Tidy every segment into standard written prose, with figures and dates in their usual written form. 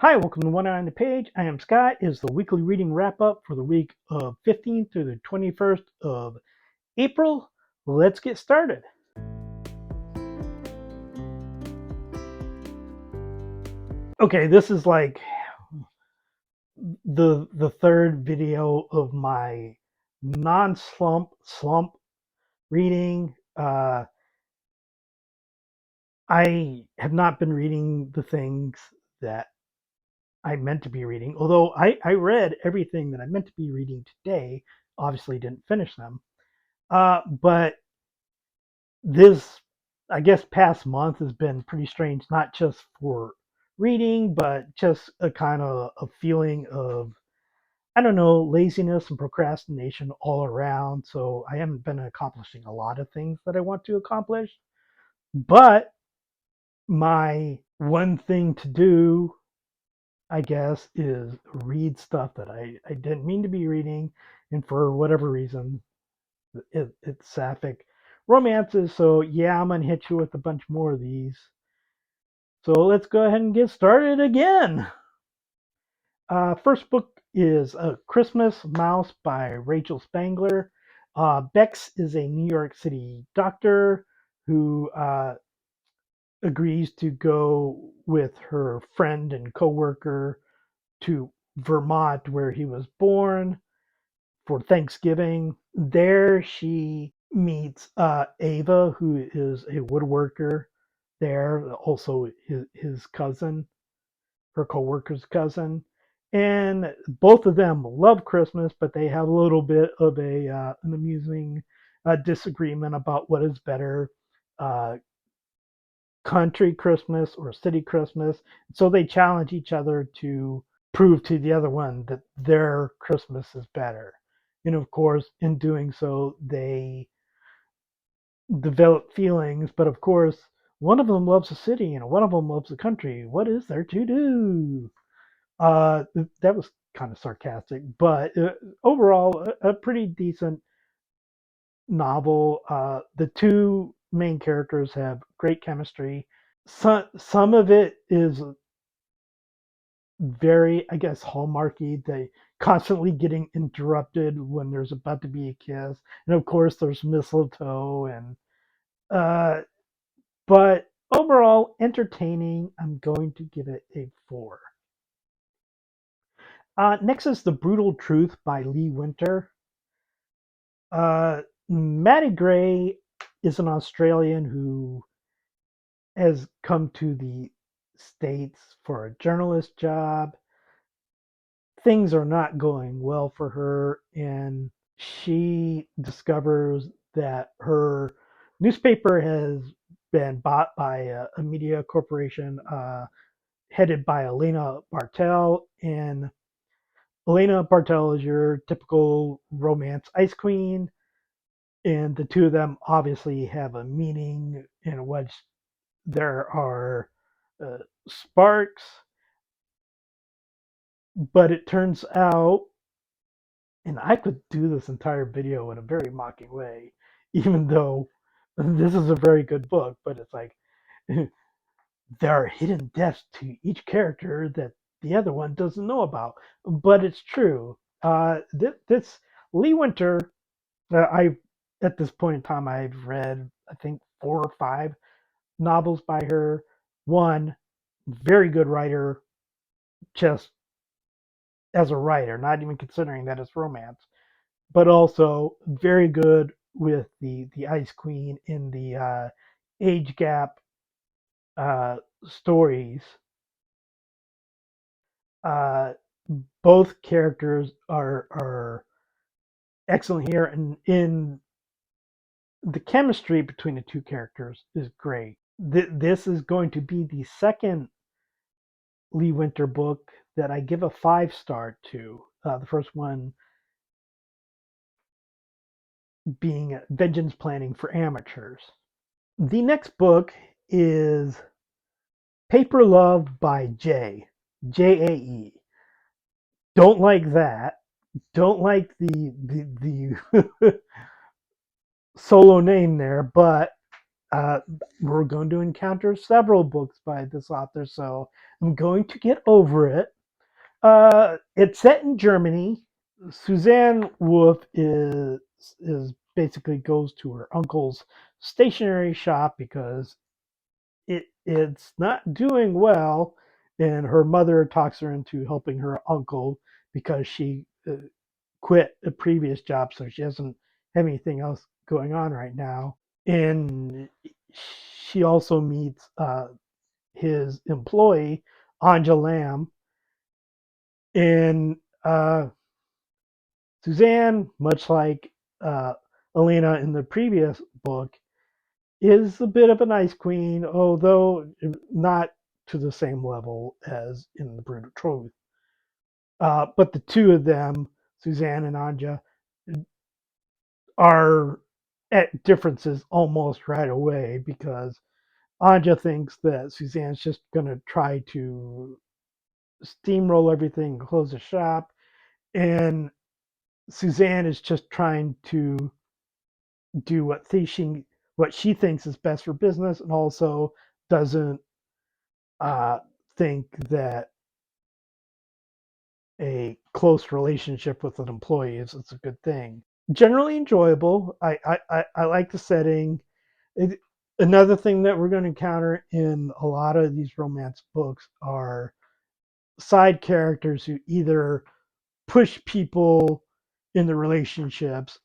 Hi, welcome to One Eye on the Page. I am Scott. It is the weekly reading wrap up for the week of 15th through the 21st of April. Let's get started. Okay, this is like the third video of my slump reading. I have not been reading the things that I meant to be reading, although I read everything that I meant to be reading today. Obviously, didn't finish them. But this, I guess, past month has been pretty strange, not just for reading, but just a kind of a feeling of, I don't know, laziness and procrastination all around. So I haven't been accomplishing a lot of things that I want to accomplish. But my one thing to do, I guess, is read stuff that I didn't mean to be reading. And for whatever reason, it's sapphic romances. So yeah, I'm gonna hit you with a bunch more of these. So let's go ahead and get started again. First book is A Christmas Mouse by Rachel Spangler. Bex is a New York City doctor who agrees to go with her friend and coworker to Vermont, where he was born, for Thanksgiving. There she meets Ava, who is a woodworker there, also his cousin, her co-worker's cousin. And both of them love Christmas, but they have a little bit of an amusing disagreement about what is better, uh, country Christmas or city Christmas. So they challenge each other to prove to the other one that their Christmas is better. And of course, in doing so, they develop feelings. But of course, one of them loves the city and one of them loves the country. What is there to do? That was kind of sarcastic, but overall, a pretty decent novel. The two main characters have great chemistry. Some of it is very, I guess, hallmarky. They constantly getting interrupted when there's about to be a kiss, and of course there's mistletoe, and uh, but overall entertaining. I'm going to give it a 4. Next is The Brutal Truth by Lee Winter. Maddie Gray is an Australian who has come to the States for a journalist job. Things are not going well for her, and she discovers that her newspaper has been bought by a media corporation headed by Elena Bartel. And Elena Bartel is your typical romance ice queen, and the two of them obviously have a meeting in which there are uh, sparks, but it turns out, and I could do this entire video in a very mocking way, even though this is a very good book, but it's like there are hidden depths to each character that the other one doesn't know about. But it's true. This Lee Winter, I at this point in time I've read I think 4 or 5 novels by her. One, very good writer, just as a writer, not even considering that it's romance, but also very good with the Ice Queen in the age gap stories. Uh, both characters are excellent here, and in the chemistry between the two characters is great. This is going to be the second Lee Winter book that I give a 5-star to. The first one being Vengeance Planning for Amateurs. The next book is Paper Love by Jae. Don't like that. Don't like the solo name there, but uh, we're going to encounter several books by this author, so I'm going to get over it. It's set in Germany. Suzanne Wolf is basically goes to her uncle's stationery shop because it's not doing well, and her mother talks her into helping her uncle because she quit a previous job, so she doesn't have anything else going on right now. And she also meets his employee Anja Lamb, and Suzanne, much like uh, Elena in the previous book, is a bit of an ice queen, although not to the same level as in the Brutal Truth. But the two of them, Suzanne and Anja, are at differences almost right away because Anja thinks that Suzanne's just going to try to steamroll everything, close the shop, and Suzanne is just trying to do what she thinks is best for business, and also doesn't uh, think that a close relationship with an employee is a good thing. Generally enjoyable. I like the setting. It, Another thing that we're going to encounter in a lot of these romance books are side characters who either push people in the relationships,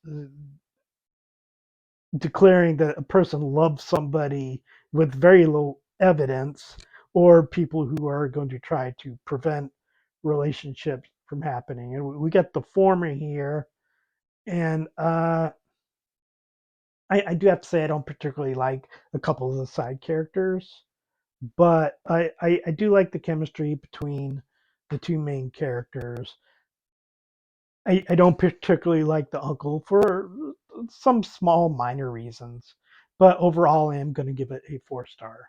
declaring that a person loves somebody with very low evidence, or people who are going to try to prevent relationships from happening. And we get the former here. And I do have to say, I don't particularly like a couple of the side characters, but I do like the chemistry between the two main characters. I don't particularly like the uncle for some small minor reasons, but overall, I am going to give it a 4 star.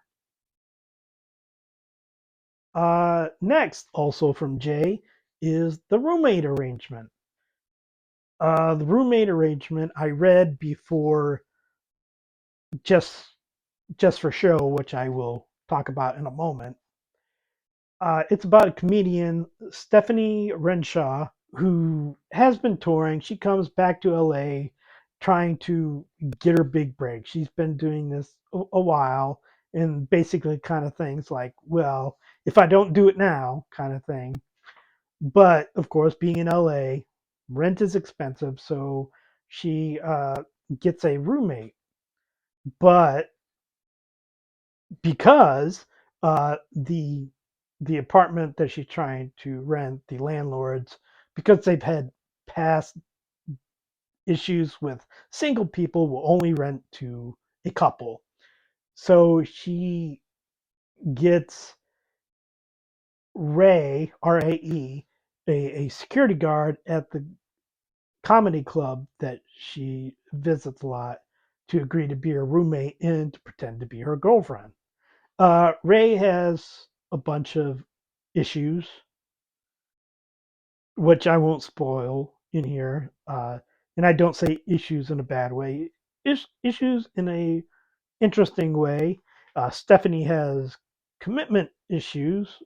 Next, also from Jay, is the roommate arrangement. The roommate arrangement I read before just just for show, which I will talk about in a moment. It's about a comedian, Stephanie Renshaw, who has been touring. She comes back to LA trying to get her big break. She's been doing this a while, and basically kind of things like, well, if I don't do it now, kind of thing. But of course, being in LA, rent is expensive, so she gets a roommate. But because the apartment that she's trying to rent, the landlords, because they've had past issues with single people, will only rent to a couple. So she gets Ray, RAE, a security guard at the comedy club that she visits a lot, to agree to be her roommate and to pretend to be her girlfriend. Ray has a bunch of issues, which I won't spoil in here. And I don't say issues in a bad way. Issues in a interesting way. Stephanie has commitment issues.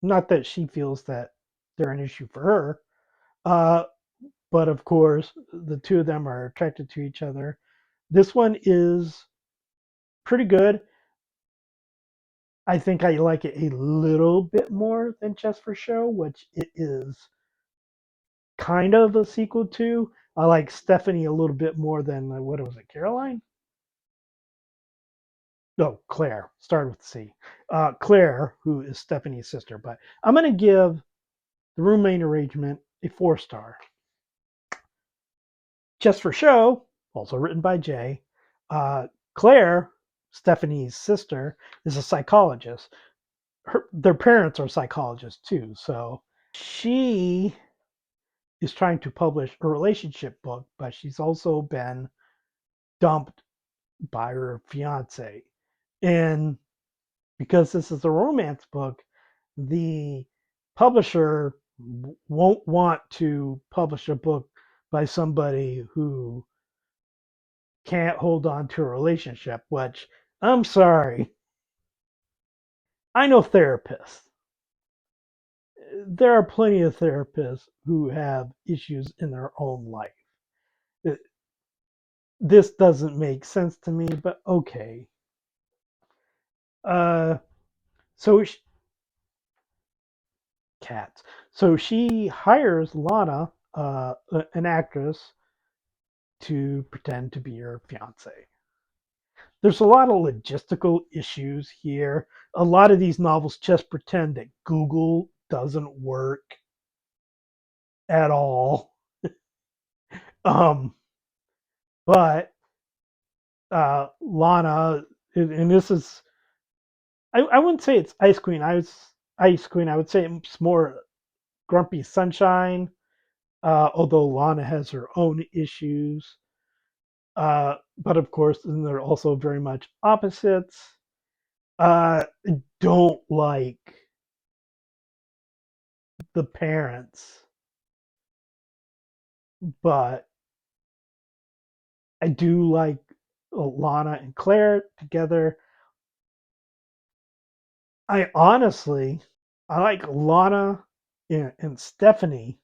Not that she feels that they're an issue for her, uh, but of course the two of them are attracted to each other. This one is pretty good. I think I like it a little bit more than Just for Show, which it is kind of a sequel to. I like Stephanie a little bit more than what was it, Caroline? No, Claire. Started with C. Claire, who is Stephanie's sister. But I'm going to give the roommate arrangement a 4 star. Just for Show, also written by Jay. Claire, Stephanie's sister, is a psychologist. Their parents are psychologists too, so she is trying to publish a relationship book, but she's also been dumped by her fiance. And because this is a romance book, the publisher won't want to publish a book by somebody who can't hold on to a relationship, which I'm sorry. I know therapists. There are plenty of therapists who have issues in their own life. This doesn't make sense to me, but okay. Uh, so she, cats. So she hires Lana, an actress, to pretend to be her fiance. There's a lot of logistical issues here. A lot of these novels just pretend that Google doesn't work at all. Um, but Lana, and this is, I wouldn't say it's Ice Queen. Ice Queen. I would say it's more Grumpy Sunshine. Although Lana has her own issues. But of course, then they're also very much opposites. I don't like the parents, but I do like Lana and Claire together. I honestly, I like Lana and Stephanie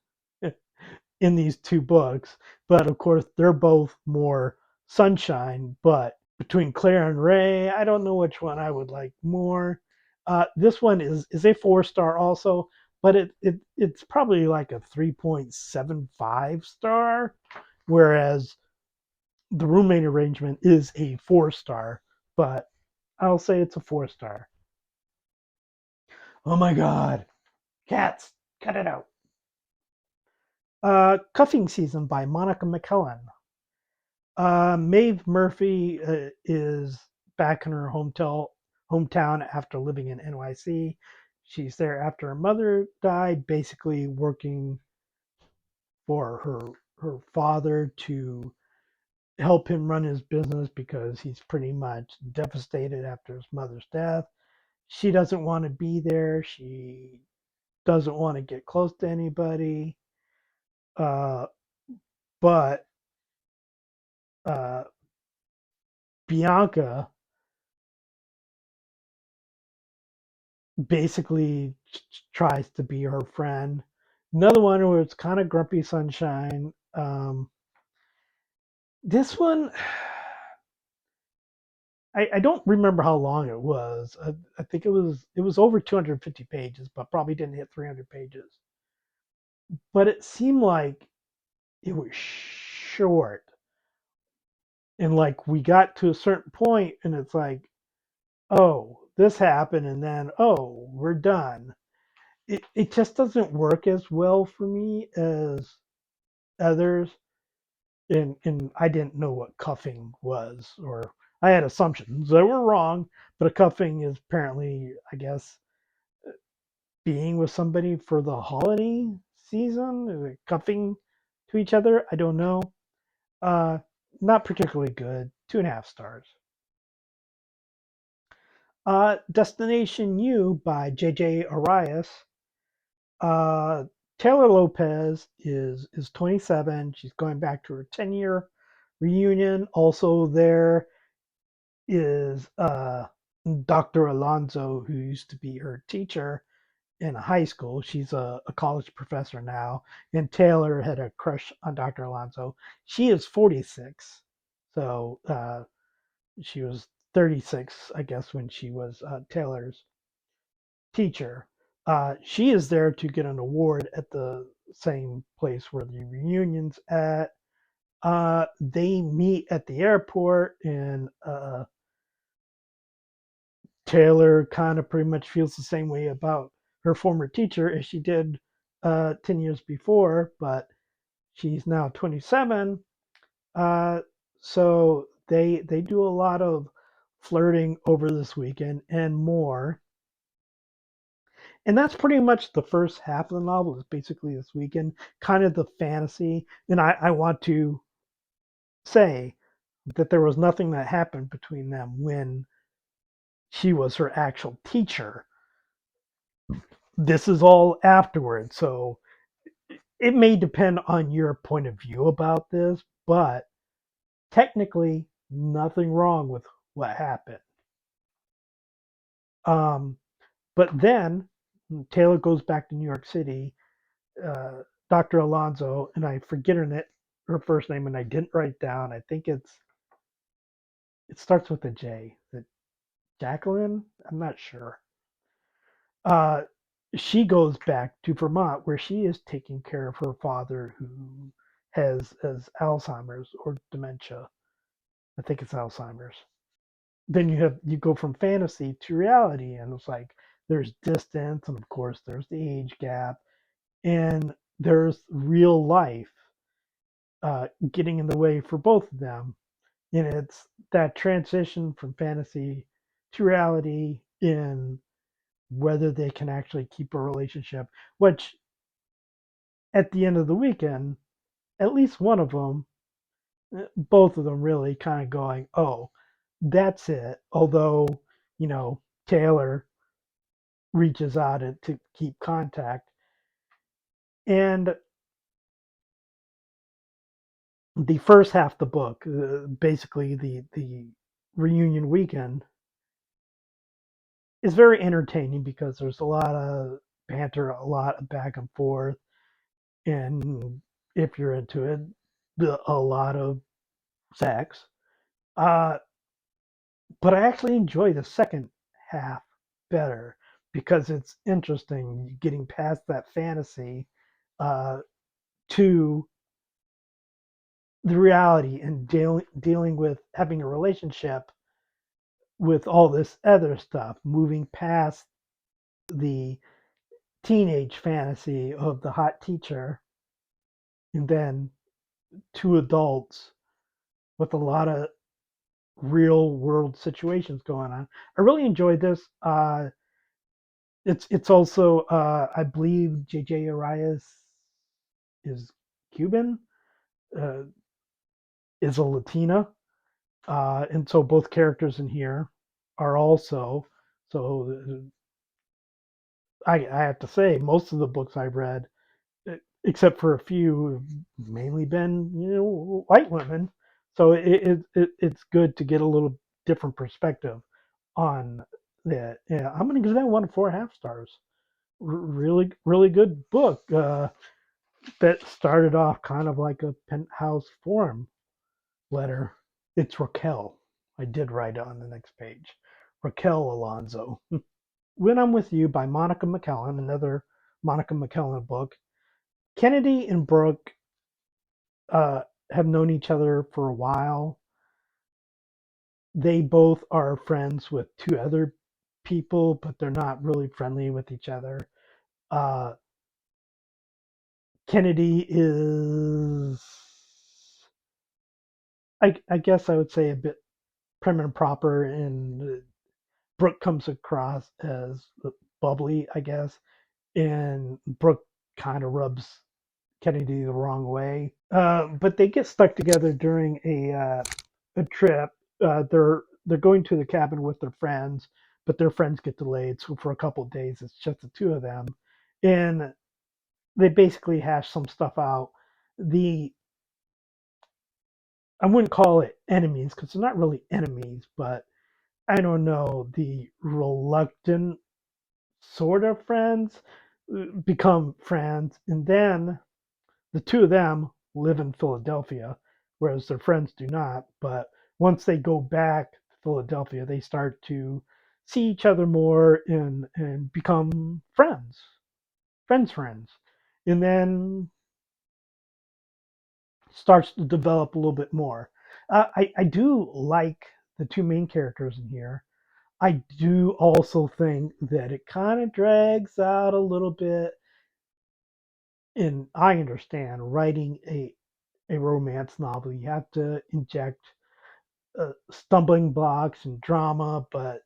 in these two books, but of course they're both more sunshine. But between Claire and Ray, I don't know which one I would like more. This one is a 4 star also, but it's probably like a 3.75 star, whereas the roommate arrangement is a 4 star. But I'll say it's a 4 star. Oh my God, cats, cut it out. Cuffing Season by Monica McCallan. Maeve Murphy is back in her hometown after living in NYC. She's there after her mother died, basically working for her father to help him run his business because he's pretty much devastated after his mother's death. She doesn't want to be there. She doesn't want to get close to anybody. Uh, but uh, Bianca basically tries to be her friend. Another one where it's kind of Grumpy Sunshine. This one, I don't remember how long it was. I think it was over 250 pages, but probably didn't hit 300 pages. But it seemed like it was short, and like we got to a certain point, and it's like, oh, this happened, and then oh, we're done. It just doesn't work as well for me as others. And I didn't know what cuffing was, or I had assumptions that were wrong. But a cuffing is apparently, I guess, being with somebody for the holiday season, cuffing to each other. I don't know. Uh, Not particularly good. 2.5 stars. Destination U by JJ Arias. Uh, Taylor Lopez is 27. She's going back to her 10-year reunion. Also there is Dr. Alonso, who used to be her teacher in high school. She's a college professor now, and Taylor had a crush on Dr. Alonso. She is 46, so she was 36, I guess, when she was Taylor's teacher. She is there to get an award at the same place where the reunion's at. They meet at the airport, and Taylor kind of pretty much feels the same way about her former teacher as she did 10 years before, but she's now 27. Uh, so they do a lot of flirting over this weekend and more. And that's pretty much the first half of the novel is basically this weekend, kind of the fantasy. And I want to say that there was nothing that happened between them when she was her actual teacher. This is all afterwards. So it may depend on your point of view about this, but technically nothing wrong with what happened. Um, but then Taylor goes back to New York City. Uh, Dr. Alonzo, and I forget her first name, and I didn't write it down. I think it starts with a J. Is it Jacqueline? I'm not sure. Uh, she goes back to Vermont where she is taking care of her father who has Alzheimer's or dementia. I think it's Alzheimer's. Then you go from fantasy to reality, and it's like there's distance, and of course there's the age gap, and there's real life getting in the way for both of them. And it's that transition from fantasy to reality in whether they can actually keep a relationship, which at the end of the weekend, at least one of them, both of them really kind of going, oh, that's it. Although, you know, Taylor reaches out to keep contact. And the first half of the book, basically the reunion weekend, is very entertaining because there's a lot of banter, a lot of back and forth, and if you're into it, a lot of sex. Uh, but I actually enjoy the second half better because it's interesting getting past that fantasy uh, to the reality and dealing with having a relationship with all this other stuff, moving past the teenage fantasy of the hot teacher and then two adults with a lot of real world situations going on. I really enjoyed this. It's also I believe JJ Arias is Cuban, uh, is a Latina, and so both characters in here are also. So I have to say, most of the books I've read, except for a few, have mainly been white women. So it's good to get a little different perspective on that. Yeah, I'm going to give that 1.5 stars. Really, really good book that started off kind of like a penthouse forum letter. It's Raquel. I did write it on the next page. Raquel Alonzo. When I'm With You by Monica McCallan, another Monica McCallan book. Kennedy and Brooke uh, have known each other for a while. They both are friends with two other people, but they're not really friendly with each other. Uh, Kennedy is, I guess I would say, a bit prim and proper, and Brooke comes across as bubbly, I guess, and Brooke kind of rubs Kennedy the wrong way. But they get stuck together during a trip. They're going to the cabin with their friends, but their friends get delayed. So for a couple of days, it's just the two of them, and they basically hash some stuff out. The I wouldn't call it enemies because they're not really enemies, but I don't know, the reluctant sort of friends become friends, and then the two of them live in Philadelphia, whereas their friends do not. But once they go back to Philadelphia, they start to see each other more and become friends, and then starts to develop a little bit more. I do like the two main characters in here. I do also think that it kind of drags out a little bit. And I understand writing a romance novel, you have to inject stumbling blocks and drama, but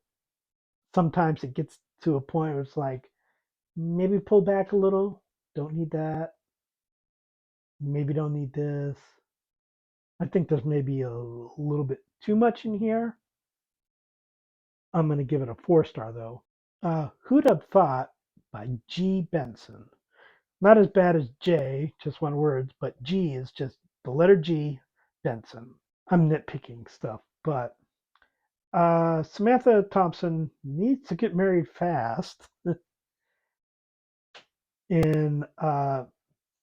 sometimes it gets to a point where it's like, maybe pull back a little. Don't need that. Maybe don't need this. I think there's maybe a little bit too much in here. I'm going to give it a 4 star though. Who'd Have Thought by G. Benson. Not as bad as J, just one word, but G is just the letter G, Benson. I'm nitpicking stuff. But Samantha Thompson needs to get married fast and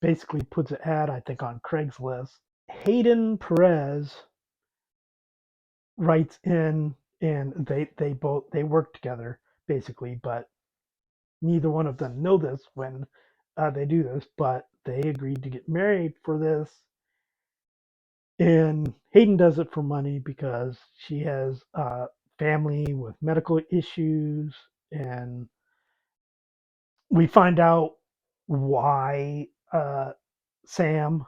basically puts an ad, I think, on Craigslist. Hayden Perez writes in, and they work together basically, but neither one of them know this when they do this, but they agreed to get married for this. And Hayden does it for money because she has family with medical issues, and we find out why Sam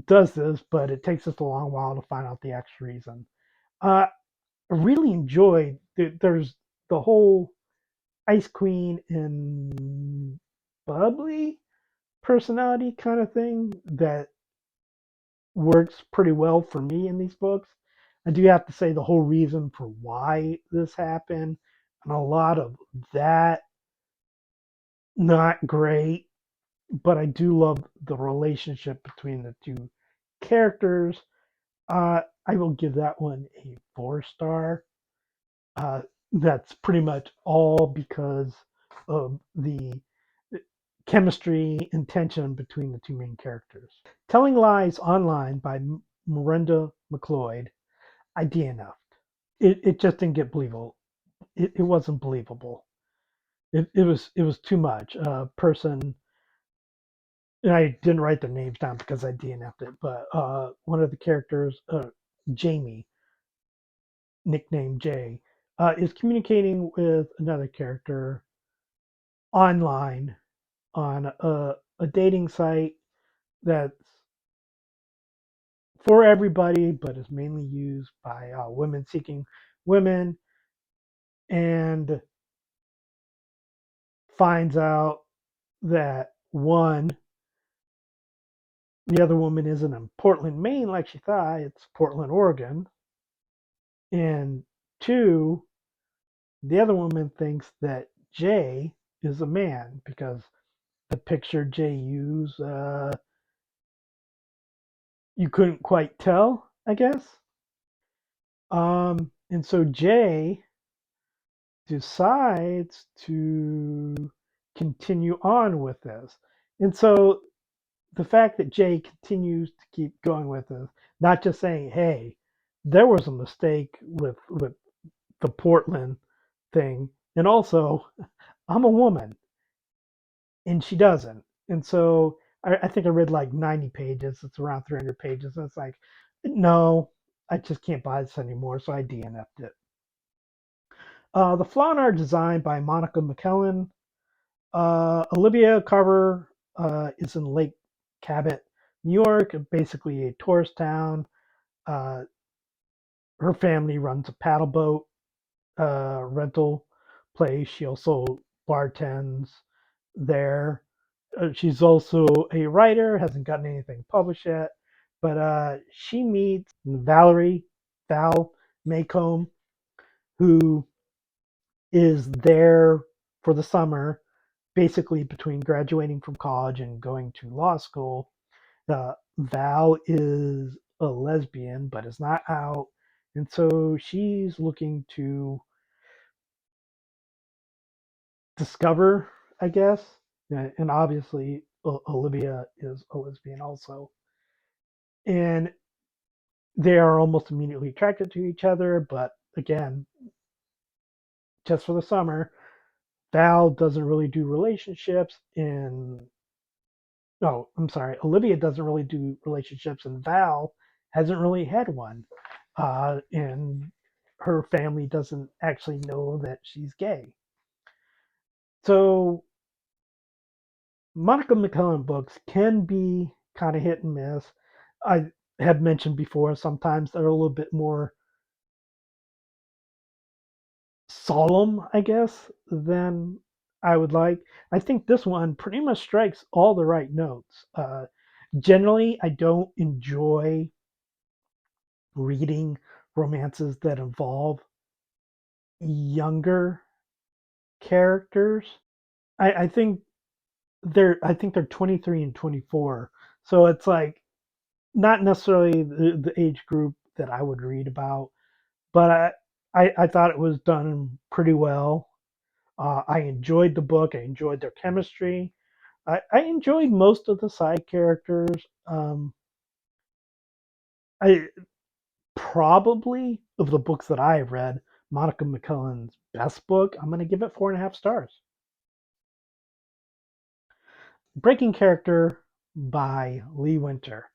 does this, but it takes us a long while to find out the actual reason. I really enjoyed. There's the whole Ice Queen and bubbly personality kind of thing that works pretty well for me in these books. I do have to say the whole reason for why this happened and a lot of that not great, but I do love the relationship between the two characters. I will give that one a 4 star. Uh, that's pretty much all because of the chemistry and tension between the two main characters. Telling Lies Online by Miranda MacLeod, I DNF'd. It just didn't get believable. It wasn't believable. It was too much. Person, and I didn't write their names down because I DNF'd it, but one of the characters, Jamie, nicknamed Jay, is communicating with another character online on a dating site that's for everybody, but is mainly used by women seeking women, and finds out that one, the other woman isn't in Portland, Maine, like she thought. It's Portland, Oregon. And two, the other woman thinks that Jay is a man because the picture Jay used, you couldn't quite tell, I guess. And so Jay decides to continue on with this. And so the fact that Jay continues to keep going with this, not just saying, hey, there was a mistake with the Portland thing, and also I'm a woman, and she doesn't. And so I think I read like 90 pages. It's around 300 pages, and it's like, no, I just can't buy this anymore. So I DNF'd it. The Flaw and Art designed by Monica McCallan. Olivia Carver is in Lake Cabot, New York, basically a tourist town. Uh, her family runs a paddle boat rental place. She also bartends there. She's also a writer, hasn't gotten anything published yet, but she meets Val Maycomb, who is there for the summer, basically between graduating from college and going to law school. Val is a lesbian, but is not out, and so she's looking to discover, I guess. And obviously, Olivia is a lesbian also, and they are almost immediately attracted to each other. But again, just for the summer, Val doesn't really do relationships, and no, I'm sorry, Olivia doesn't really do relationships, and Val hasn't really had one. And her family doesn't actually know that she's gay. So Monica McCallan books can be kind of hit and miss. I have mentioned before, sometimes they're a little bit more solemn, I guess, than I would like. I think this one pretty much strikes all the right notes. Generally, I don't enjoy reading romances that involve younger characters. I think they're 23 and 24, so it's like not necessarily the age group that I would read about. But I thought it was done pretty well. I enjoyed the book. I enjoyed their chemistry. I enjoyed most of the side characters. I probably of the books that I have read, Monica McCallan's best book. I'm going to give it 4.5 stars. Breaking Character by Lee Winter.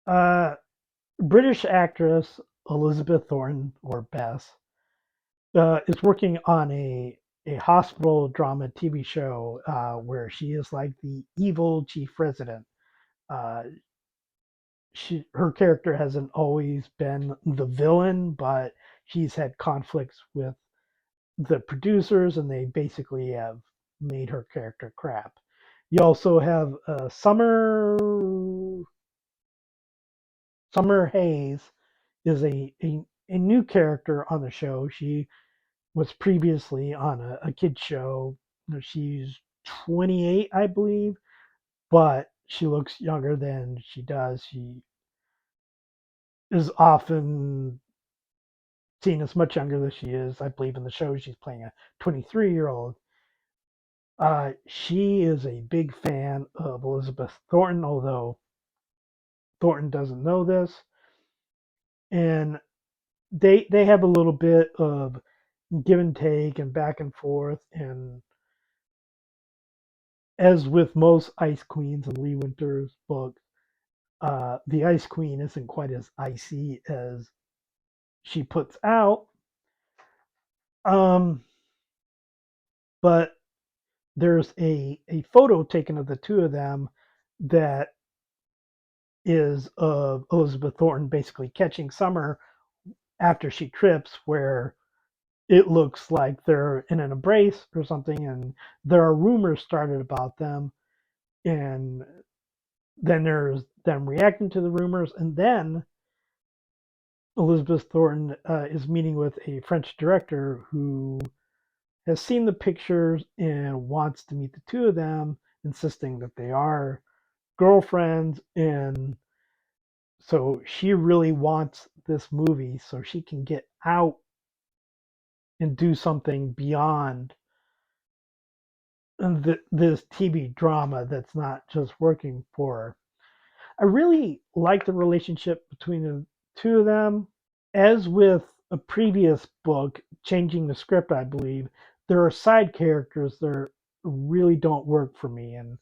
Uh, British actress Elizabeth Thornton, or Bess, is working on a hospital drama TV show where she is like the evil chief resident. Uh, her character hasn't always been the villain, but she's had conflicts with the producers, and they basically have made her character crap. You also have Summer Hayes is a new character on the show. She was previously on a kid show. She's 28, I believe, but she looks younger than she does. She is often seen as much younger than she is. I believe in the show she's playing a 23-year-old. She is a big fan of Elizabeth Thornton, although Thornton doesn't know this. And they have a little bit of give and take and back and forth. And as with most Ice Queens in Lee Winter's book, the Ice Queen isn't quite as icy as she puts out. Um, but there's a photo taken of the two of them that is of Elizabeth Thornton basically catching Summer after she trips, where it looks like they're in an embrace or something, and there are rumors started about them, and then there's them reacting to the rumors, and then Elizabeth Thornton is meeting with a French director who has seen the pictures and wants to meet the two of them, insisting that they are girlfriends. And so she really wants this movie so she can get out and do something beyond this TV drama that's not just working for her. I really like the relationship between the two of them. As with a previous book, changing the script, I believe, there are side characters that really don't work for me. And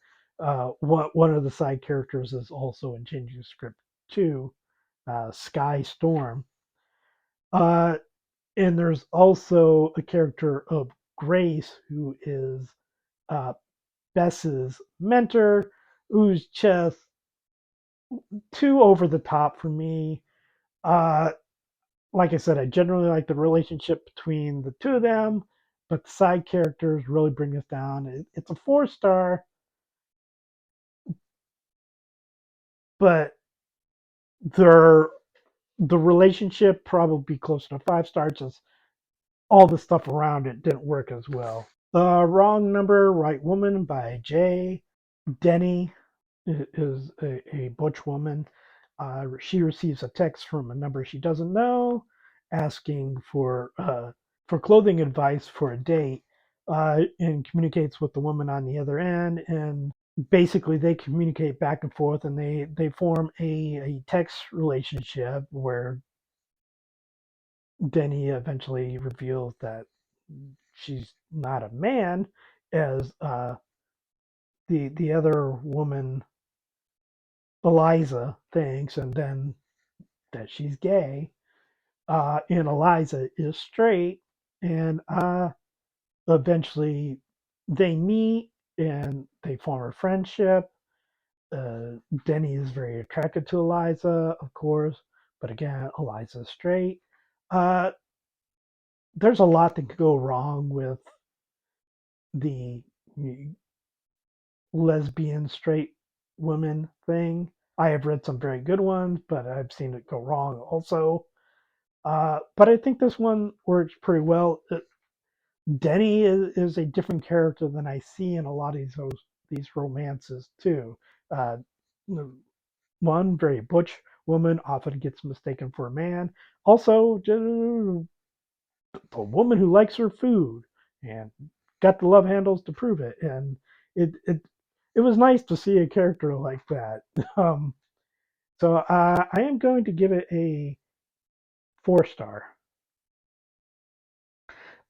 one of the side characters is also in changing the script too, Sky Storm. Uh, and there's also a character of Grace, who is uh, Bess's mentor, who's just too over the top for me. Uh, like I said, I generally like the relationship between the two of them, but the side characters really bring us down. It's a 4 star, but they're, the relationship probably closer to 5 stars. Just all the stuff around it didn't work as well. Wrong Number, Right Woman by Jay. Denny is a butch woman. She receives a text from a number she doesn't know, asking for clothing advice for a date, and communicates with the woman on the other end. And basically, they communicate back and forth, and they form a text relationship where Denny eventually reveals that she's not a man, as the other woman Eliza thinks, and then that she's gay. And Eliza is straight, and eventually they meet and they form a friendship. Uh, Denny is very attracted to Eliza, of course, but again, Eliza's straight. Uh, there's a lot that could go wrong with the lesbian straight women thing. I have read some very good ones, but I've seen it go wrong also. But I think this one works pretty well. Denny is a different character than I see in a lot of these romances too. Uh, one very butch woman often gets mistaken for a man. Also, a woman who likes her food and got the love handles to prove it. And it it it was nice to see a character like that. Um, so I am going to give it a 4 star.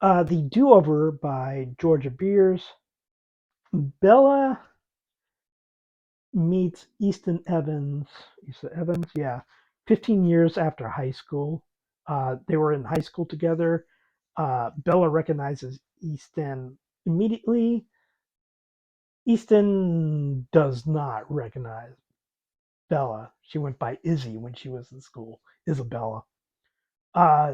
The Do Over by Georgia Beers. Bella meets Easton Evans, yeah, 15 years after high school. They were in high school together. Bella recognizes Easton immediately. Easton does not recognize Bella. She went by Izzy when she was in school, Isabella. Uh,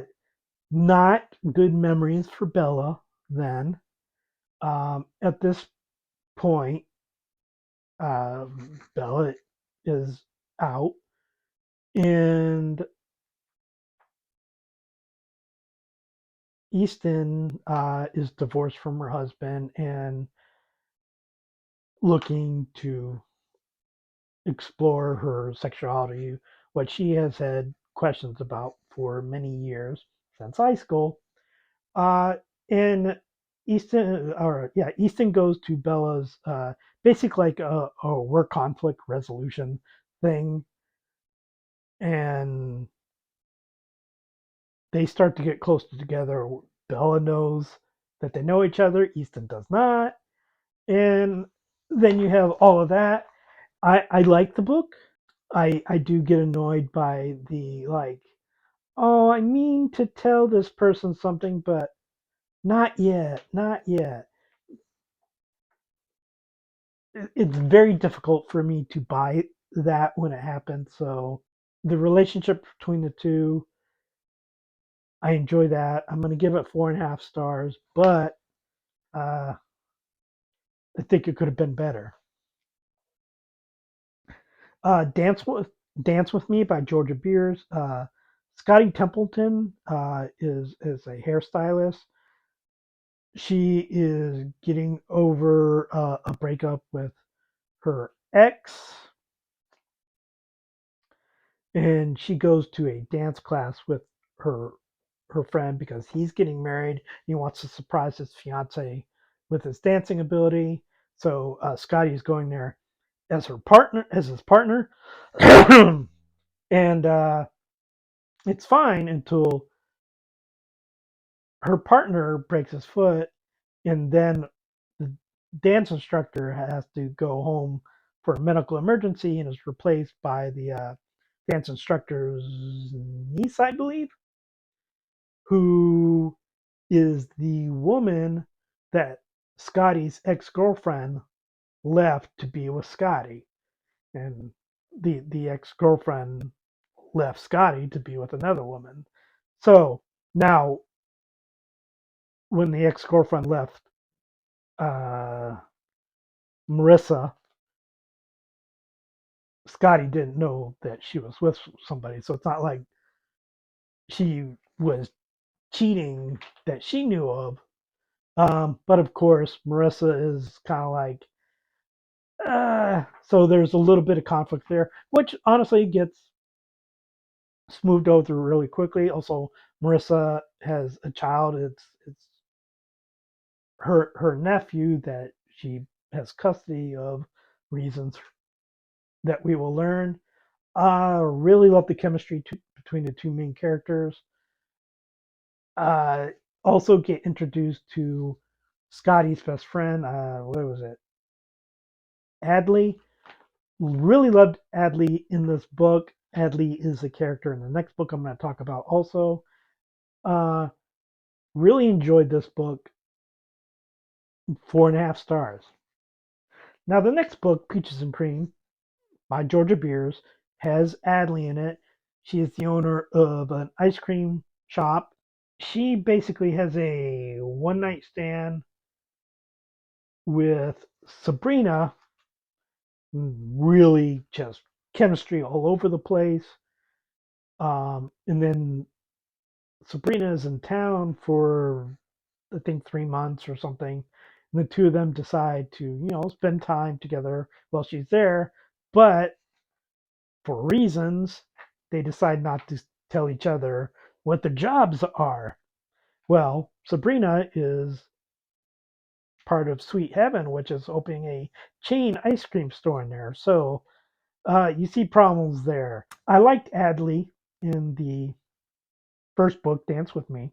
Not good memories for Bella then. At this point, Bella is out, and Easton is divorced from her husband and looking to explore her sexuality, what she has had questions about for many years since high school. Uh, and Easton goes to Bella's basic like a work conflict resolution thing, and they start to get close together. Bella knows that they know each other. Easton does not, and then you have all of that. I like the book. I do get annoyed by the like, oh, I mean to tell this person something, but not yet, not yet. It's very difficult for me to buy that when it happens. So the relationship between the two, I enjoy that. I'm going to give it 4.5 stars, but uh, I think it could have been better. Uh, Dance with Dance with Me by Georgia Beers. Scotty Templeton is a hairstylist. She is getting over a breakup with her ex, and she goes to a dance class with her her friend because he's getting married. He wants to surprise his fiance with his dancing ability. So Scotty is going there as his partner, and it's fine until her partner breaks his foot, and then the dance instructor has to go home for a medical emergency and is replaced by the dance instructor's niece, I believe, who is the woman that Scotty's ex girlfriend left to be with Scotty. And the ex girlfriend left Scotty to be with another woman. So now, when the ex girlfriend left uh, Marissa, Scotty didn't know that she was with somebody. So it's not like she was cheating that she knew of. But of course, Marissa is kind of like, so there's a little bit of conflict there, which honestly gets smoothed over really quickly. Also, Marissa has a child. It's her nephew that she has custody of, reasons that we will learn. Really love the chemistry between the two main characters. Uh, Also get introduced to Scotty's best friend. What was it? Adley. Really loved Adley in this book. Adley is a character in the next book I'm going to talk about also. Uh, really enjoyed this book. 4.5 stars. Now the next book, Peaches and Cream by Georgia Beers, has Adley in it. She is the owner of an ice cream shop. She basically has a one night stand with Sabrina. Really just chemistry all over the place. And then Sabrina is in town for, I think, 3 months or something. And the two of them decide to, spend time together while she's there. But for reasons, they decide not to tell each other what their jobs are. Well, Sabrina is part of Sweet Heaven, which is opening a chain ice cream store in there. So you see problems there. I liked Adley in the first book, Dance with Me.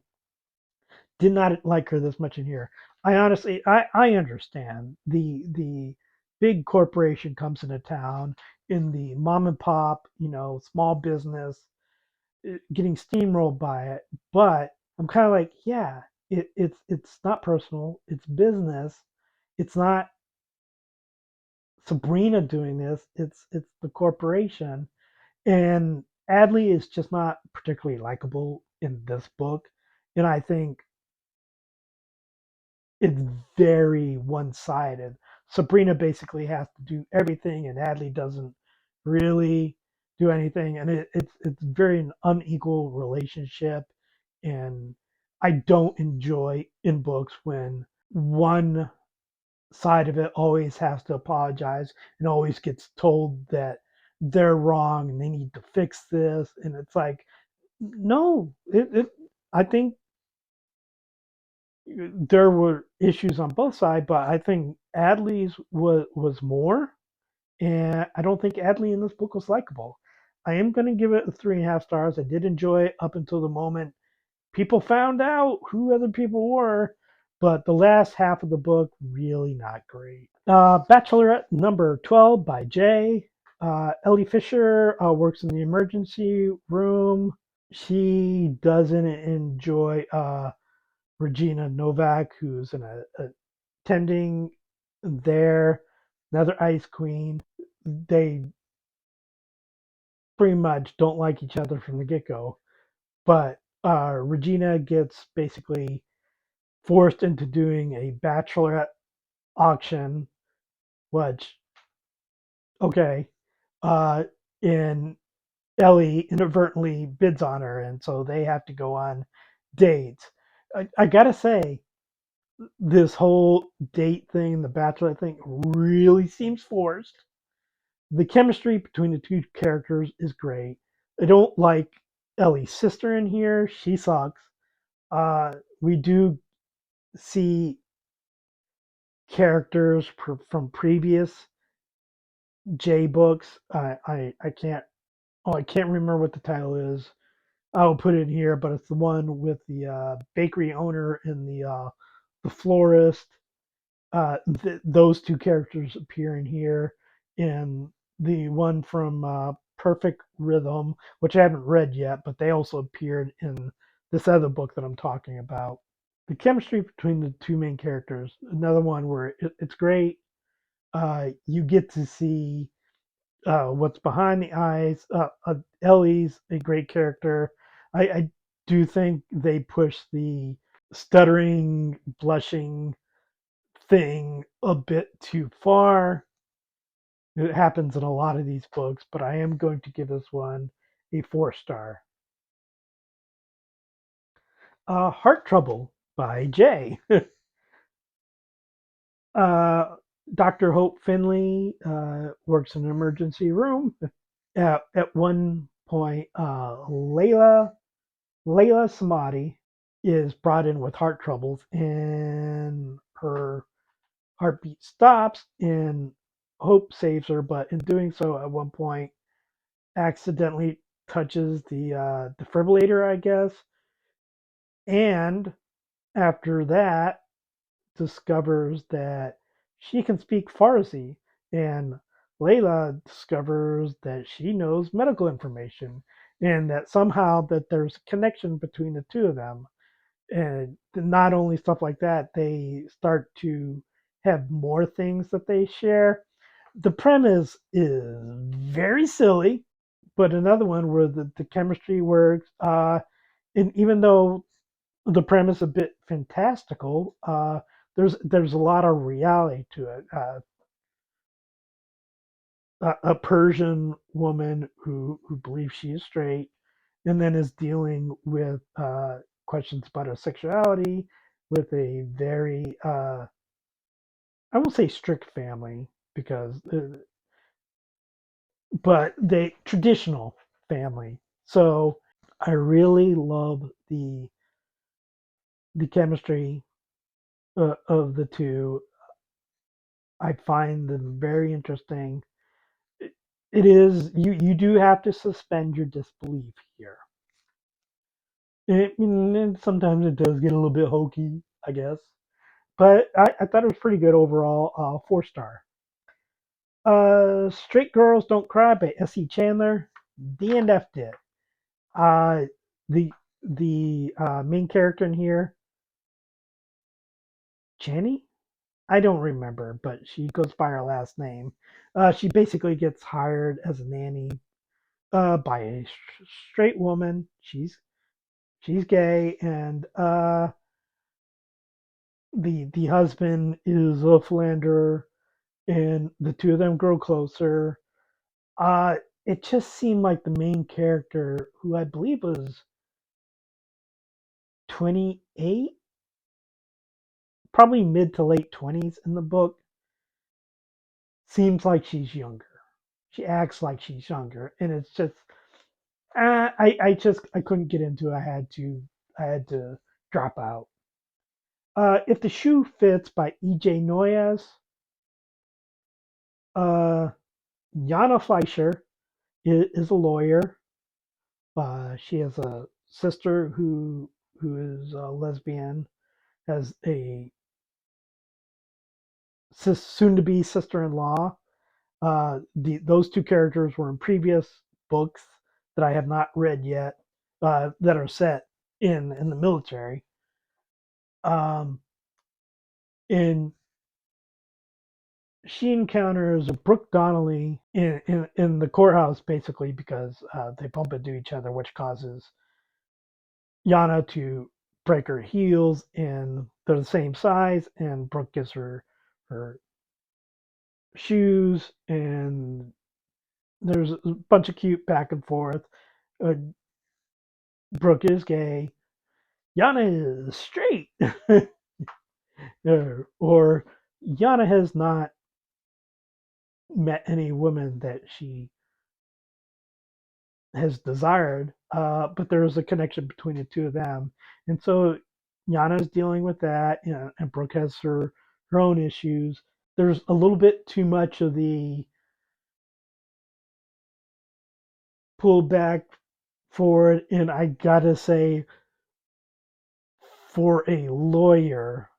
Did not like her this much in here. I honestly, I understand the big corporation comes into town in the mom and pop, small business, getting steamrolled by it. But I'm kind of like, yeah, it's not personal, it's business. It's not Sabrina doing this. It's the corporation. And Adley is just not particularly likable in this book. And I think it's very one-sided. Sabrina basically has to do everything, and Adley doesn't really do anything, and it's very an unequal relationship. And I don't enjoy in books when one side of it always has to apologize and always gets told that they're wrong and they need to fix this, and it's like, no, I think there were issues on both sides, but I think Adley's was more, and I don't think Adley in this book was likable. I am going to give it 3.5 stars. I did enjoy it up until the moment people found out who other people were, but the last half of the book really not great. Bachelorette number 12 by Jay. Ellie Fisher works in the emergency room. She doesn't enjoy Regina Novak, who's attending there, another ice queen. They pretty much don't like each other from the get go. But Regina gets basically forced into doing a bachelorette auction, which, okay, uh, and Ellie inadvertently bids on her, and so they have to go on dates. I gotta say, this whole date thing, the bachelor thing, really seems forced. The chemistry between the two characters is great. I don't like Ellie's sister in here. She sucks. We do see characters from previous J books. I can't, I can't remember what the title is. I'll put it in here, but it's the one with the bakery owner and the florist. Those two characters appear in here, and the one from Perfect Rhythm, which I haven't read yet, but they also appeared in this other book that I'm talking about. The chemistry between the two main characters, another one where it's great. You get to see what's behind the eyes. Ellie's a great character. I do think they push the stuttering, blushing thing a bit too far. It happens in a lot of these books, but I am going to give this one a 4 star. Heart Trouble by Jay. uh, Dr. Hope Finley works in an emergency room. At one point, Layla Samadi is brought in with heart troubles, and her heartbeat stops, and Hope saves her, but in doing so, at one point, accidentally touches the defibrillator, I guess, and after that, discovers that she can speak Farsi, and Layla discovers that she knows medical information, and that somehow that there's a connection between the two of them. And not only stuff like that, they start to have more things that they share. The premise is very silly, but another one where the chemistry works. And even though the premise a bit fantastical, there's a lot of reality to it. A Persian woman who believes she is straight, and then is dealing with questions about her sexuality with a very I won't say strict family because but they traditional. family. So I really love the chemistry of the two. I find them very interesting. It, it is you do have to suspend your disbelief here. And sometimes it does get a little bit hokey, I guess. But I thought it was pretty good overall. 4 star. Straight Girls Don't Cry by S.E. Chandler. DNF'd it. Uh, the main character in here, Jenny? I don't remember, but she goes by her last name. She basically gets hired as a nanny by a straight woman. She's gay, and the husband is a philanderer, and the two of them grow closer. Uh, it just seemed like the main character, who I believe was 28, probably mid to late 20s in the book, seems like she's younger. She acts like she's younger, and it's just I couldn't get into it. I had to drop out. If the Shoe Fits by E.J. Noyes. Uh, Jana Fleischer is a lawyer. She has a sister who is a lesbian, has a soon-to-be sister-in-law. Those two characters were in previous books that I have not read yet, that are set in the military. Um, and she encounters Brooke Donnelly in the courthouse, basically because they bump into each other, which causes Yana to break her heels, and they're the same size, and Brooke gives her shoes, and there's a bunch of cute back and forth. Uh, Brooke is gay. Yana is straight. Or Yana has not met any woman that she has desired, but there is a connection between the two of them. And so Yana is dealing with that, and Brooke has her own issues. There's a little bit too much of the pull back forward, and I gotta say, for a lawyer,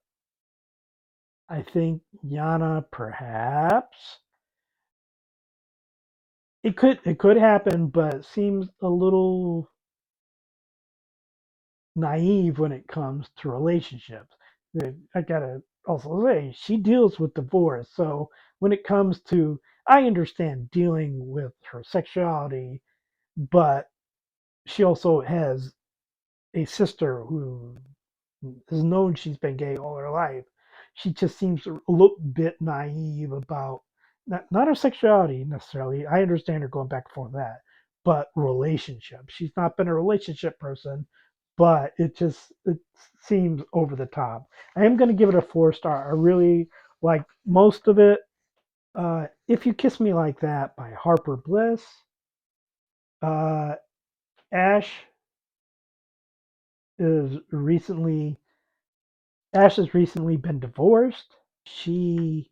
I think Yana perhaps it could happen, but seems a little naive when it comes to relationships. I gotta also say she deals with divorce, so when it comes to, I understand dealing with her sexuality, but she also has a sister who has known she's been gay all her life. She just seems a little bit naive about not her sexuality necessarily. I understand her going back and forth that, but relationships. She's not been a relationship person, but it seems over the top. I am going to give it a 4 star. I really like most of it. If You Kiss Me Like That by Harper Bliss. Uh, Ash is recently Ash has recently been divorced. She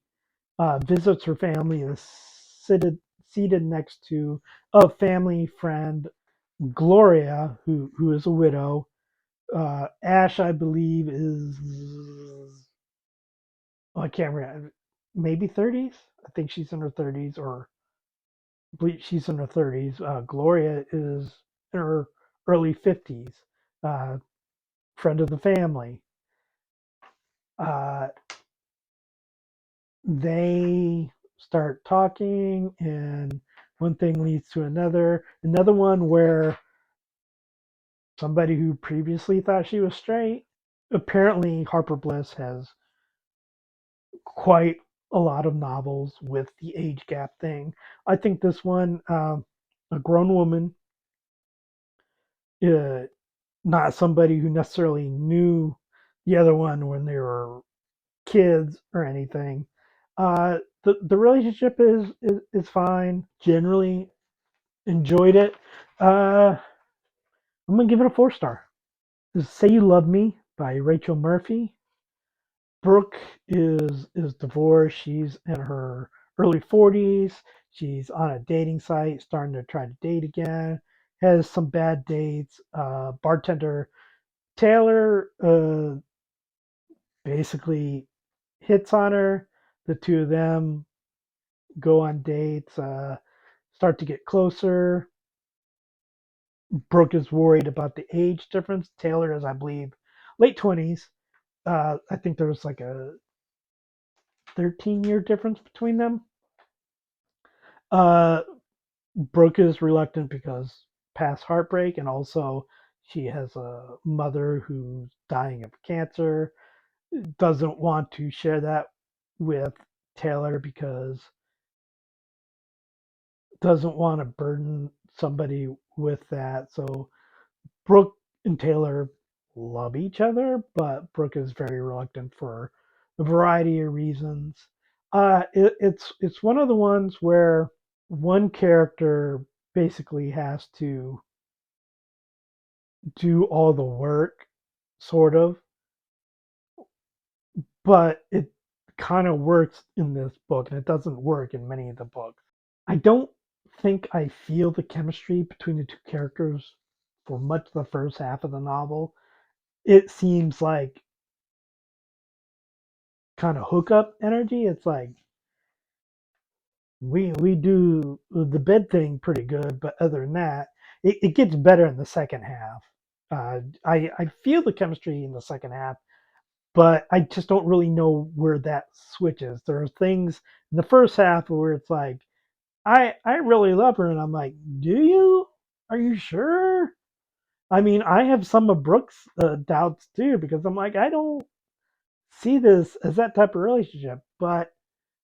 visits her family and is seated next to a family friend, Gloria, who is a widow. Ash, I believe, is, oh, I can't remember, maybe 30s. I think she's in her 30s, or I believe she's in her 30s. Gloria is in her early 50s. Uh, Friend of the family. Uh, they start talking, and one thing leads to another one where somebody who previously thought she was straight, apparently Harper Bliss has quite a lot of novels with the age gap thing. I think this one, a grown woman, uh, not somebody who necessarily knew the other one when they were kids or anything. The relationship is fine. Generally enjoyed it. I'm gonna give it a 4 star. Say You Love Me by Rachel Murphy. Brooke is divorced. She's in her early 40s. She's on a dating site, starting to try to date again. Has some bad dates. Bartender Taylor basically hits on her. The two of them go on dates, start to get closer. Brooke is worried about the age difference. Taylor is, I believe, late 20s. I think there was like a 13-year difference between them. Uh, Brooke is reluctant because past heartbreak, and also she has a mother who's dying of cancer. Doesn't want to share that with Taylor because doesn't want to burden somebody with that. So Brooke and Taylor love each other, but Brooke is very reluctant for a variety of reasons. It's one of the ones where one character basically has to do all the work, sort of, but it kind of works in this book, and it doesn't work in many of the books. I don't think I feel the chemistry between the two characters for much of the first half of the novel. It seems like kind of hookup energy. It's like we do the bed thing pretty good, but other than that, it gets better in the second half. I feel the chemistry in the second half, but I just don't really know where that switches. There are things in the first half where it's like I really love her, and I'm like, do you? Are you sure? I mean, I have some of Brooks' doubts too because I'm like, I don't see this as that type of relationship, but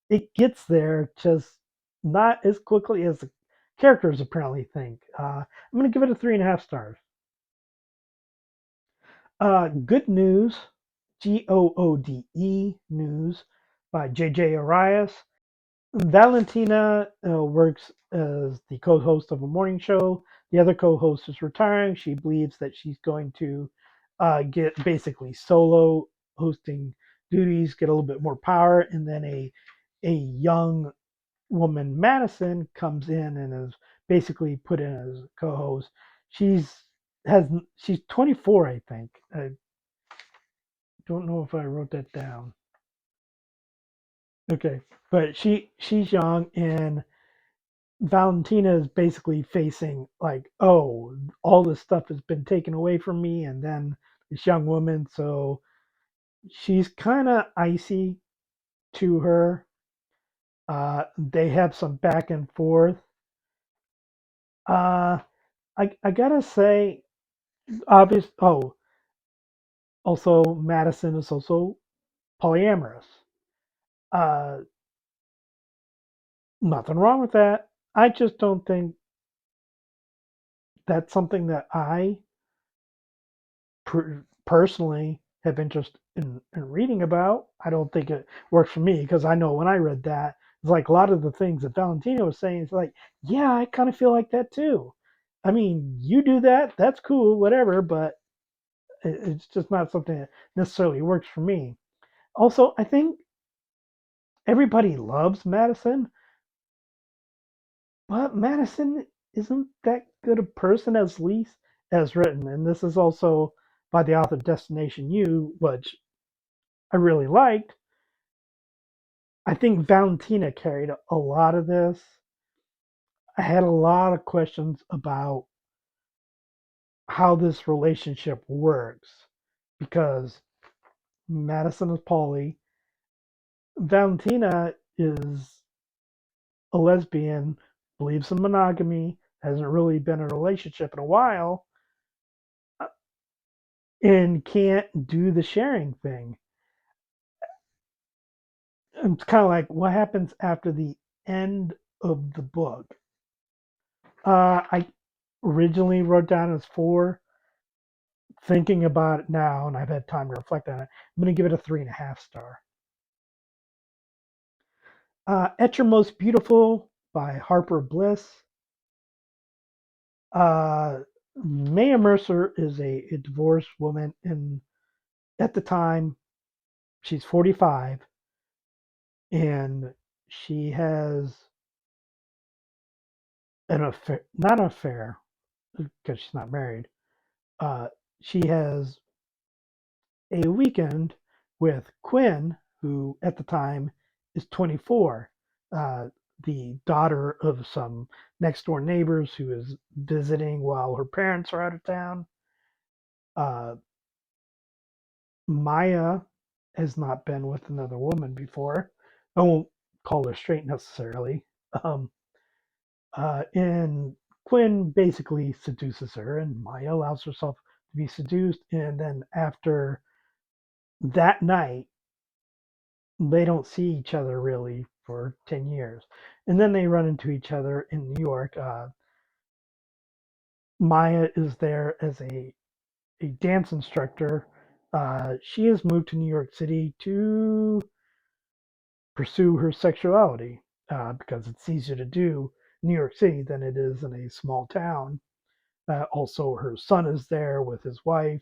it gets there, just not as quickly as the characters apparently think. I'm going to give it a 3.5 stars. Good News, Goode News by JJ Arias. Valentina works as the co host of a morning show. The other co host is retiring. She believes that she's going to get basically solo hosting duties, get a little bit more power, and then a young woman, Madison, comes in and is basically put in as co-host. She's has she's 24, I think. I don't know if I wrote that down. Okay, but she's young, and Valentina is basically facing like, oh, all this stuff has been taken away from me, and then this young woman, so she's kind of icy to her. They have some back and forth. Uh, I gotta say, obvious. Oh, also Madison is also polyamorous. Uh, Nothing wrong with that. I just don't think that's something that I personally have interest in reading about. I don't think it works for me because I know when I read that, it's like a lot of the things that Valentino was saying. It's like, yeah, I kind of feel like that too. I mean, you do that, that's cool, whatever, but it's just not something that necessarily works for me. Also, I think everybody loves Madison, but Madison isn't that good a person as least as written. And this is also by the author Destination U, which I really liked. I think Valentina carried a lot of this. I had a lot of questions about how this relationship works because Madison is poly. Valentina is a lesbian, believes in monogamy, hasn't really been in a relationship in a while, and can't do the sharing thing. It's kind of like what happens after the end of the book. I originally wrote down as 4. Thinking about it now, and I've had time to reflect on it, I'm going to give it a 3.5 star. At Your Most Beautiful by Harper Bliss. Maya Mercer is a divorced woman, and at the time she's 45, and she has an affair, not an affair because she's not married. Uh, she has a weekend with Quinn, who at the time is 24, uh, the daughter of some next door neighbors who is visiting while her parents are out of town. Uh, Maya has not been with another woman before. I won't call her straight necessarily. Um, and Quinn basically seduces her, and Maya allows herself to be seduced. And then after that night, they don't see each other really for 10 years. And then they run into each other in New York. Maya is there as a dance instructor. She has moved to New York City to pursue her sexuality because it's easier to do in New York City than it is in a small town. Also, her son is there with his wife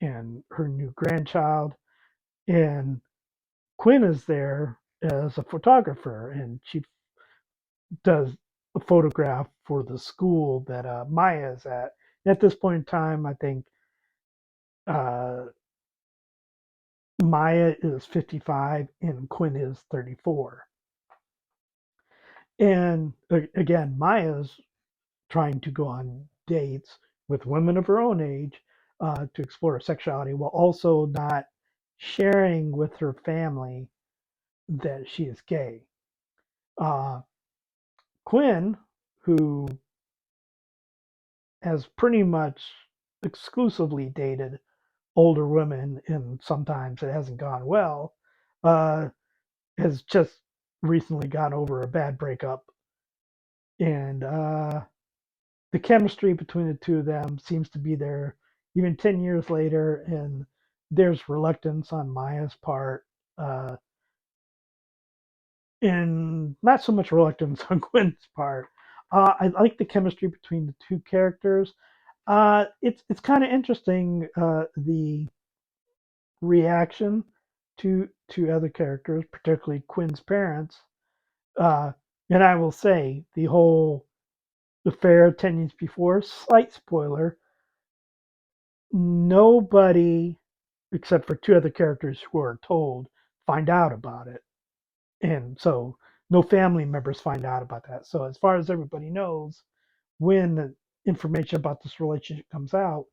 and her new grandchild. And Quinn is there as a photographer, and she does a photograph for the school that Maya is at. At this point in time, I think uh, Maya is 55 and Quinn is 34. And again, Maya's trying to go on dates with women of her own age to explore her sexuality while also not sharing with her family that she is gay. Uh, Quinn, who has pretty much exclusively dated older women, and sometimes it hasn't gone well, uh, has just recently got over a bad breakup. And the chemistry between the two of them seems to be there even 10 years later. And there's reluctance on Maya's part, uh, and not so much reluctance on Gwen's part. I like the chemistry between the two characters. It's kind of interesting the reaction to other characters, particularly Quinn's parents. Uh, and I will say the whole affair 10 years before, slight spoiler, nobody except for two other characters who are told find out about it. And so no family members find out about that. So as far as everybody knows, when the information about this relationship comes out,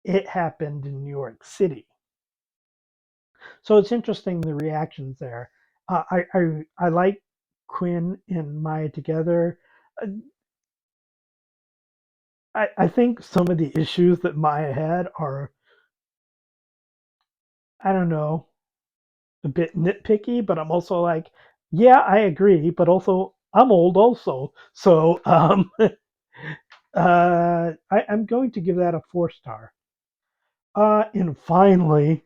it happened in New York City. So it's interesting the reactions there. I like Quinn and Maya together. Uh, I think some of the issues that Maya had are, I don't know, a bit nitpicky, but I'm also like, yeah, I agree, but also I'm old also. So I'm going to give that a 4 star. And finally,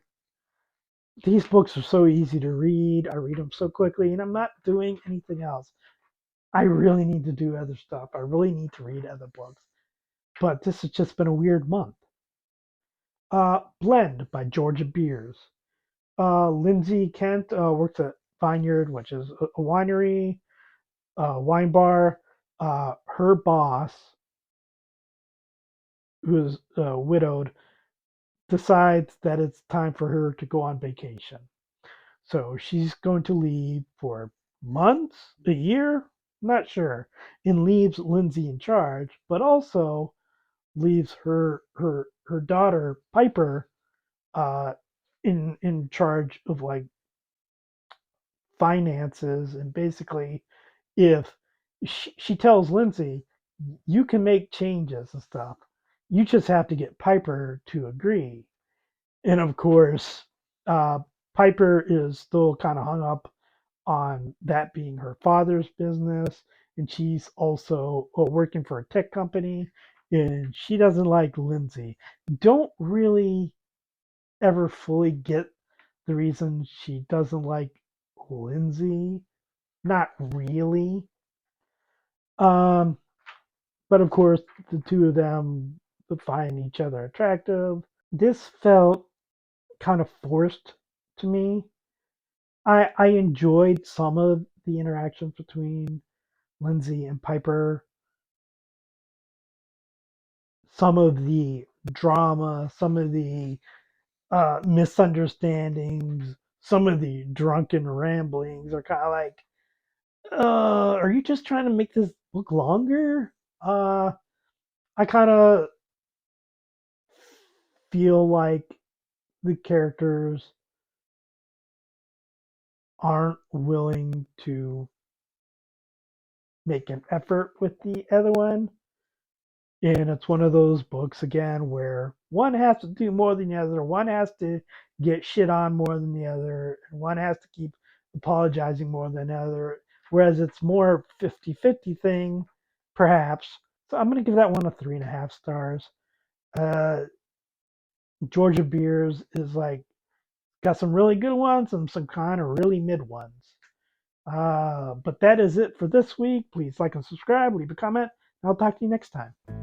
these books are so easy to read. I read them so quickly, and I'm not doing anything else. I really need to do other stuff. I really need to read other books. But this has just been a weird month. Blend by Georgia Beers. Lindsay Kent works at Vineyard, which is a winery, wine bar. Her boss, who's widowed, decides that it's time for her to go on vacation. So she's going to leave for months, a year, not sure, and leaves Lindsay in charge, but also leaves her daughter Piper uh, in charge of like finances. And basically, if she tells Lindsay, you can make changes and stuff, you just have to get Piper to agree. And of course, uh, Piper is still kind of hung up on that being her father's business, and she's also working for a tech company, and she doesn't like Lindsay. Don't really ever fully get the reason she doesn't like Lindsay. Not really. Um, But of course, the two of them find each other attractive. This felt kind of forced to me. I enjoyed some of the interactions between Lindsay and Piper, some of the drama, some of the misunderstandings, some of the drunken ramblings are kind of like, are you just trying to make this look longer? I kind of feel like the characters aren't willing to make an effort with the other one. And it's one of those books again where one has to do more than the other, one has to get shit on more than the other, and one has to keep apologizing more than the other. Whereas it's more 50-50 thing, perhaps. So I'm going to give that one a 3.5 stars. Uh, Georgia Beers is like got some really good ones and some kind of really mid ones. But that is it for this week. Please like and subscribe, leave a comment, and I'll talk to you next time.